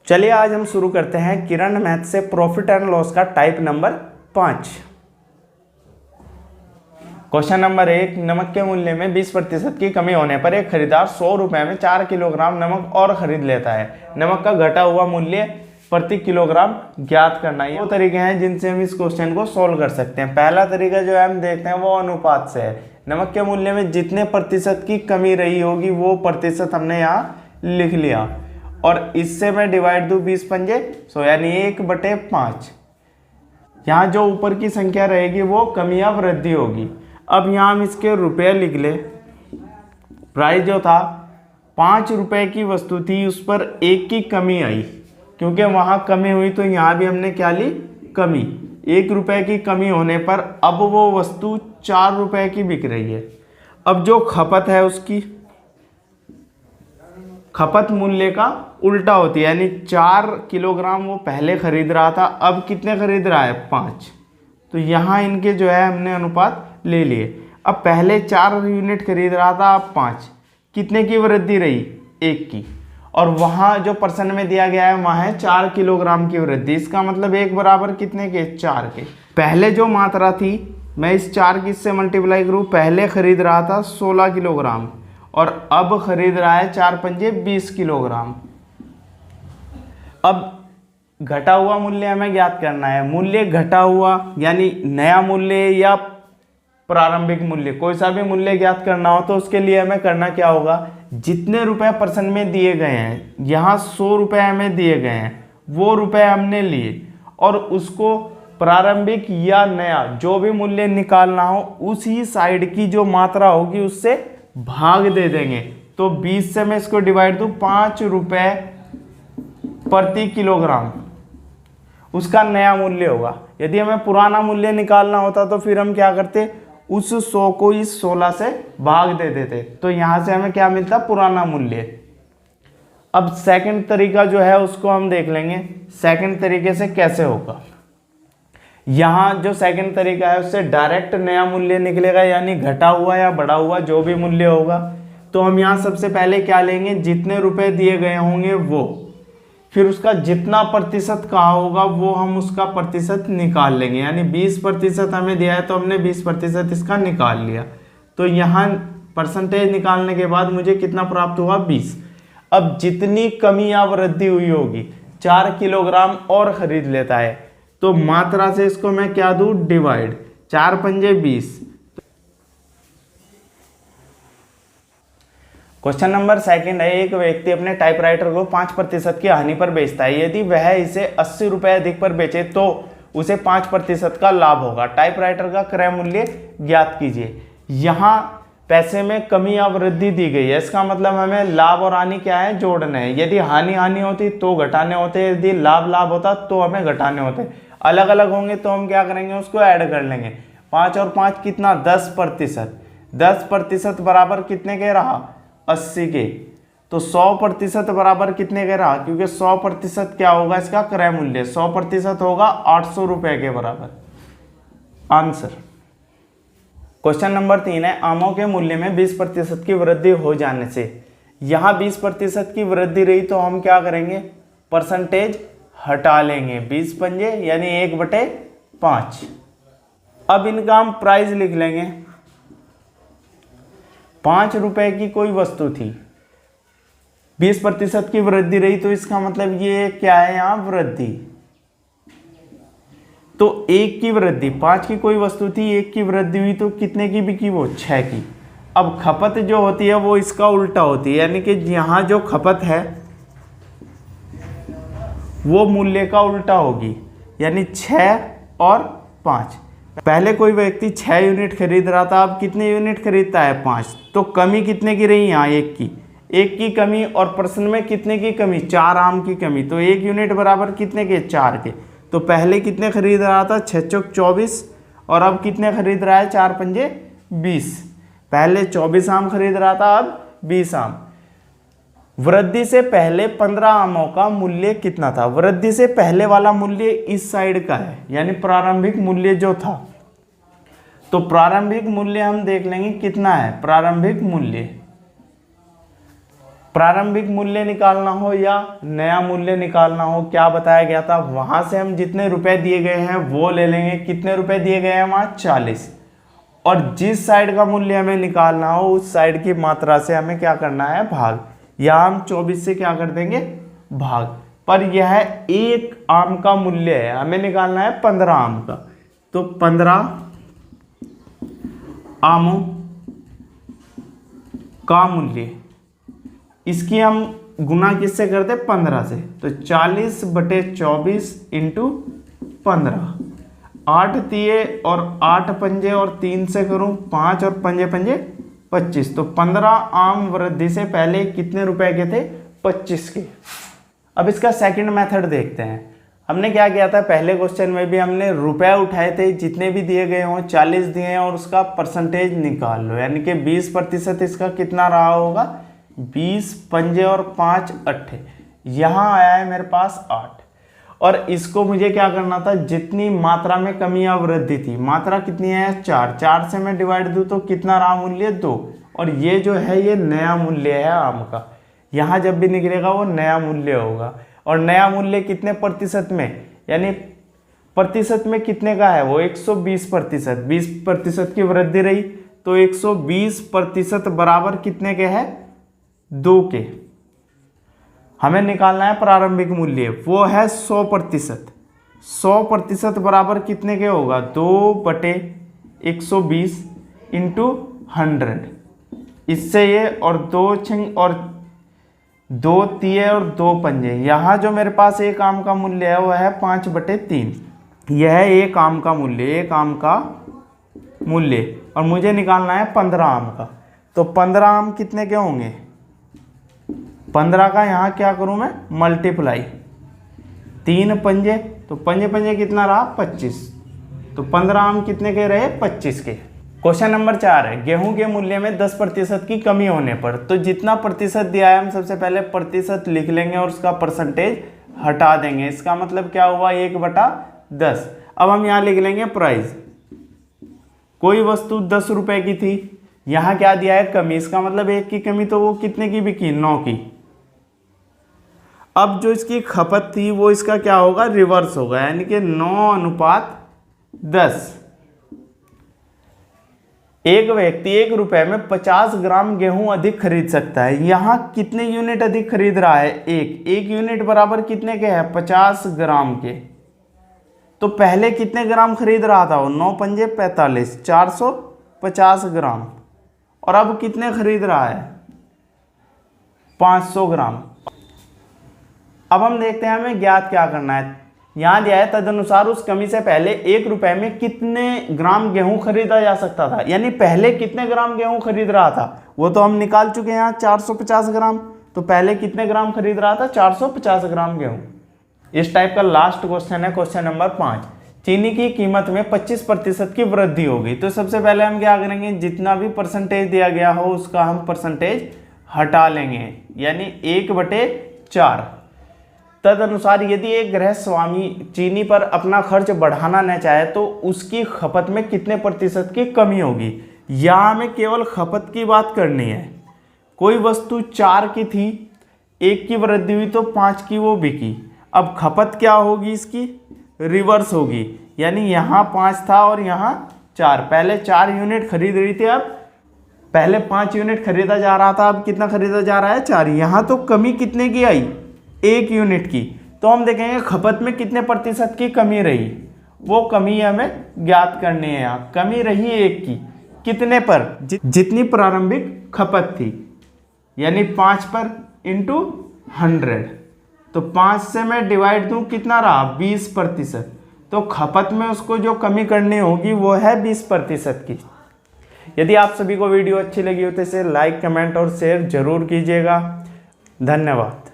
चलिए आज हम शुरू करते हैं किरण मैथ से प्रॉफिट एंड लॉस का टाइप नंबर 5। क्वेश्चन नंबर 1, नमक के मूल्य में 20% की कमी होने पर एक खरीदार 100 रुपए में 4 किलोग्राम नमक और खरीद लेता है। नमक का घटा हुआ मूल्य प्रति किलोग्राम ज्ञात करना। ये दो तरीके हैं जिनसे हम इस क्वेश्चन को सोल्व कर सकते हैं। पहला तरीका जो है हम देखते हैं वो अनुपात से है। नमक के मूल्य में जितने प्रतिशत की कमी रही होगी वो प्रतिशत हमने यहाँ लिख लिया और इससे मैं डिवाइड दूं 20 पंजे 100 यानी 1/5। यहाँ जो ऊपर की संख्या रहेगी वो कमी या वृद्धि होगी। अब यहाँ हम इसके रुपए लिख ले। प्राइस जो था 5 रुपए की वस्तु थी, उस पर 1 की कमी आई, क्योंकि वहाँ कमी हुई तो यहाँ भी हमने क्या ली, कमी। 1 रुपए की कमी होने पर अब वो वस्तु 4 रुपए की बिक रही है। अब जो खपत है उसकी खपत मूल्य का उल्टा होती है, यानी 4 किलोग्राम वो पहले खरीद रहा था, अब कितने खरीद रहा है, 5। तो यहाँ इनके जो है हमने अनुपात ले लिए। अब पहले 4 यूनिट खरीद रहा था, अब 5। कितने की वृद्धि रही, 1 की। और वहाँ जो परसेंट में दिया गया है वहाँ है 4 किलोग्राम की वृद्धि। इसका मतलब 1 बराबर कितने के, 4 के। पहले जो मात्रा थी मैं इस 4 की इससे मल्टीप्लाई करूँ, पहले खरीद रहा था 16 किलोग्राम और अब खरीद रहा है 4 पंजे 20 किलोग्राम। अब घटा हुआ मूल्य हमें ज्ञात करना है। मूल्य घटा हुआ यानी नया मूल्य या प्रारंभिक मूल्य, कोई सा भी मूल्य ज्ञात करना हो तो उसके लिए हमें करना क्या होगा, जितने रुपए परसेंट में दिए गए हैं, यहाँ 100 रुपए हमें दिए गए हैं, वो रुपए हमने लिए और उसको प्रारंभिक या नया जो भी मूल्य निकालना हो उसी साइड की जो मात्रा होगी उससे भाग दे देंगे। तो 20 से मैं इसको डिवाइड दूं, 5 रुपए प्रति किलोग्राम उसका नया मूल्य होगा। यदि हमें पुराना मूल्य निकालना होता तो फिर हम क्या करते, उस 100 को इस 16 से भाग दे देते, तो यहां से हमें क्या मिलता, पुराना मूल्य। अब सेकंड तरीका जो है उसको हम देख लेंगे, सेकंड तरीके से कैसे होगा। यहाँ जो सेकंड तरीका है उससे डायरेक्ट नया मूल्य निकलेगा, यानी घटा हुआ या बढ़ा हुआ जो भी मूल्य होगा। तो हम यहाँ सबसे पहले क्या लेंगे, जितने रुपए दिए गए होंगे वो, फिर उसका जितना प्रतिशत कहा होगा वो हम उसका प्रतिशत निकाल लेंगे। यानी 20% हमें दिया है तो हमने 20% इसका निकाल लिया। तो यहाँ परसेंटेज निकालने के बाद मुझे कितना प्राप्त हुआ, 20। अब जितनी कमी या वृद्धि हुई होगी, 4 किलोग्राम और खरीद लेता है, तो मात्रा से इसको मैं क्या दूं, डिवाइड। 4 पंजे 20। क्वेश्चन नंबर सेकंड है, एक व्यक्ति अपने टाइपराइटर को 5% की हानि पर बेचता है। यदि वह इसे 80 रुपए अधिक पर बेचे तो उसे 5% का लाभ होगा। टाइपराइटर का क्रय मूल्य ज्ञात कीजिए। यहाँ पैसे में कमी या वृद्धि दी गई है, इसका मतलब हमें लाभ और हानि क्या है, जोड़ना है। यदि हानि होती तो घटाने होते, यदि लाभ होता तो हमें घटाने होते। अलग अलग होंगे तो हम क्या करेंगे, उसको ऐड कर लेंगे। 5 और 5 कितना, 10%। 10% बराबर कितने के रहा, 80 के। तो 100% बराबर कितने के रहा, क्योंकि 100% क्या होगा इसका क्रय मूल्य, 100% होगा 800 रुपए के बराबर। आंसर। क्वेश्चन नंबर 3 है, आमों के मूल्य में 20% की वृद्धि हो जाने से, यहाँ 20% की वृद्धि रही तो हम क्या करेंगे, परसेंटेज हटा लेंगे। 20 पंजे यानी 1/5। अब इनका हम प्राइस लिख लेंगे। 5 रुपए की कोई वस्तु थी, 20% की वृद्धि रही तो इसका मतलब ये क्या है, यहाँ वृद्धि। तो 1 की वृद्धि, 5 की कोई वस्तु थी, 1 की वृद्धि हुई तो कितने की बिकी, वो 6 की। अब खपत जो होती है वो इसका उल्टा होती है, यानी कि यहाँ जो खपत है वो मूल्य का उल्टा होगी, यानी 6 और 5। पहले कोई व्यक्ति 6 यूनिट खरीद रहा था, अब कितने यूनिट खरीदता है, 5। तो कमी कितने की रही, यहाँ 1 की। 1 की कमी और परसेंट में कितने की कमी, 4 आम की कमी। तो 1 यूनिट बराबर कितने के, 4 के। तो पहले कितने खरीद रहा था, 6 चौक 24 और अब कितने खरीद रहा है, 4 पंजे 20। पहले 24 आम खरीद रहा था, अब 20 आम। वृद्धि से पहले 15 आमों का मूल्य कितना था, वृद्धि से पहले वाला मूल्य इस साइड का है, यानी प्रारंभिक मूल्य जो था। तो प्रारंभिक मूल्य हम देख लेंगे कितना है, प्रारंभिक मूल्य प्रारंभिक मूल्य निकालना हो या नया मूल्य निकालना हो, क्या बताया गया था, वहां से हम जितने रुपए दिए गए हैं वो ले लेंगे। कितने रुपए दिए गए हैं वहां, 40, और जिस साइड का मूल्य हमें निकालना हो उस साइड की मात्रा से हमें क्या करना है, भाग। या हम 24 से क्या कर देंगे, भाग। पर यह एक आम का मूल्य है, हमें निकालना है 15 आम का, तो 15 आमों का मूल्य, इसकी हम गुना किससे करते, 15 से, तो 40/24 इंटू 15, 8 तिये और 8 पंजे और 3 से करूं 5 और पंजे पंजे 25, तो 15 आम वृद्धि से पहले कितने रुपए के थे, 25 के। अब इसका सेकंड मेथड देखते हैं। हमने क्या किया था, पहले क्वेश्चन में भी हमने रुपए उठाए थे, जितने भी दिए गए हों 40 दिए हैं और उसका परसेंटेज निकाल लो, यानी कि 20% इसका कितना रहा होगा, 20 पंजे और 5 8, यहाँ आया है मेरे पास 8। और इसको मुझे क्या करना था, जितनी मात्रा में कमी या वृद्धि थी, मात्रा कितनी है 4, 4 से मैं डिवाइड दूं तो कितना रहा मूल्य 2, और ये जो है ये नया मूल्य है आम का, यहाँ जब भी निकलेगा वो नया मूल्य होगा। और नया मूल्य कितने प्रतिशत में, यानी प्रतिशत में कितने का है वो, 120%, 20% की वृद्धि रही, तो 120% बराबर कितने के है, 2 के। हमें निकालना है प्रारंभिक मूल्य, वो है 100%। 100% बराबर कितने के होगा, 2/120 इंटू 100, इससे ये, और 2 छिंग और 2 तिये और 2 पंजे, यहाँ जो मेरे पास एक आम का मूल्य है वो है 5/3, यह एक आम का मूल्य, एक आम का मूल्य, और मुझे निकालना है 15 आम का, तो 15 आम कितने के होंगे, 15 का यहाँ क्या करूँ मैं, मल्टीप्लाई, 3 पंजे, तो पंजे पंजे कितना रहा, 25, तो 15 आम कितने के रहे, 25 के। क्वेश्चन नंबर 4 है, गेहूं के मूल्य में 10% की कमी होने पर, तो जितना प्रतिशत दिया है हम सबसे पहले प्रतिशत लिख लेंगे और उसका परसेंटेज हटा देंगे, इसका मतलब क्या हुआ, 1/10। अब हम यहाँ लिख लेंगे प्राइस, कोई वस्तु 10 रुपए की थी, यहाँ क्या दिया है, कमी, इसका मतलब 1 की कमी, तो वो कितने की बिकी, 9 की। अब जो इसकी खपत थी वो इसका क्या होगा, रिवर्स होगा, यानी कि 9:10। एक व्यक्ति 1 रुपए में 50 ग्राम गेहूं अधिक खरीद सकता है, यहाँ कितने यूनिट अधिक खरीद रहा है, 1 यूनिट बराबर कितने के है, 50 ग्राम के। तो पहले कितने ग्राम खरीद रहा था वो, 9 पंजे 45, 450 ग्राम, और अब कितने खरीद रहा है, 500 ग्राम। अब हम देखते हैं हमें ज्ञात क्या करना है। यहाँ दिया है तदनुसार उस कमी से पहले 1 रुपए में कितने ग्राम गेहूं खरीदा जा सकता था, यानी पहले कितने ग्राम गेहूं खरीद रहा था वो तो हम निकाल चुके हैं, यहाँ 450 ग्राम, तो पहले कितने ग्राम खरीद रहा था, 450 ग्राम गेहूं। इस टाइप का लास्ट क्वेश्चन है, क्वेश्चन नंबर 5। चीनी की कीमत में 25% की वृद्धि होगी, तो सबसे पहले हम क्या करेंगे, जितना भी परसेंटेज दिया गया हो उसका हम परसेंटेज हटा लेंगे, यानी 1/4। तदनुसार यदि एक गृह स्वामी चीनी पर अपना खर्च बढ़ाना न चाहे तो उसकी खपत में कितने प्रतिशत की कमी होगी। यहाँ हमें केवल खपत की बात करनी है। कोई वस्तु 4 की थी, 1 की वृद्धि हुई तो 5 की वो बिकी। अब खपत क्या होगी, इसकी रिवर्स होगी, यानी यहाँ 5 था और यहाँ 4। पहले 4 यूनिट खरीद रही थी, अब पहले 5 यूनिट खरीदा जा रहा था, अब कितना खरीदा जा रहा है, 4। यहाँ तो कमी कितने की आई, 1 यूनिट की। तो हम देखेंगे खपत में कितने प्रतिशत की कमी रही, वो कमी हमें ज्ञात करनी है। यहाँ कमी रही 1 की, कितने पर, जितनी प्रारंभिक खपत थी, यानी 5 पर इंटू 100, तो 5 से मैं डिवाइड दूं कितना रहा, 20%। तो खपत में उसको जो कमी करनी होगी वो है 20% की। यदि आप सभी को वीडियो अच्छी लगी हो तो इसे लाइक, कमेंट और शेयर जरूर कीजिएगा। धन्यवाद।